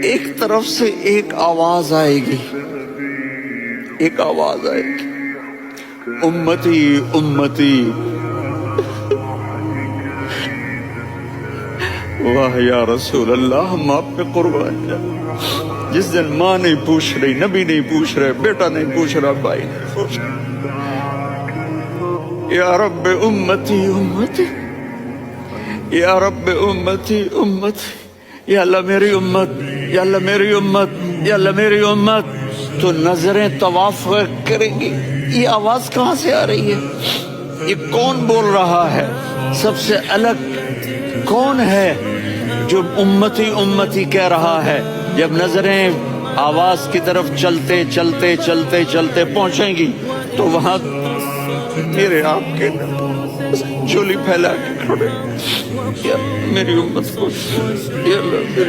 ایک طرف سے ایک آواز آئے گی، ایک آواز آئے گی، امتی امتی۔ واہ یا رسول اللہ، ہم آپ پہ قربان جائیں۔ جس دن ماں نہیں پوچھ رہی، نبی نہیں پوچھ رہے، بیٹا نہیں پوچھ رہا، بھائی نہیں پوچھ رہا، یا رب امتی امتی، یا رب امتی امتی، یا اللہ میری امت، یا اللہ میری امت، یا اللہ میری امت۔ تو نظریں طواف کریں گی، یہ آواز کہاں سے آ رہی ہے؟ یہ کون بول رہا ہے؟ سب سے الگ کون ہے جو امتی امتی کہہ رہا ہے؟ جب نظریں آواز کی طرف چلتے چلتے چلتے چلتے پہنچیں گی تو وہاں میرے آپ کے جھولی پھیلا کے کھڑے، یا میری امت کو، یا اللہ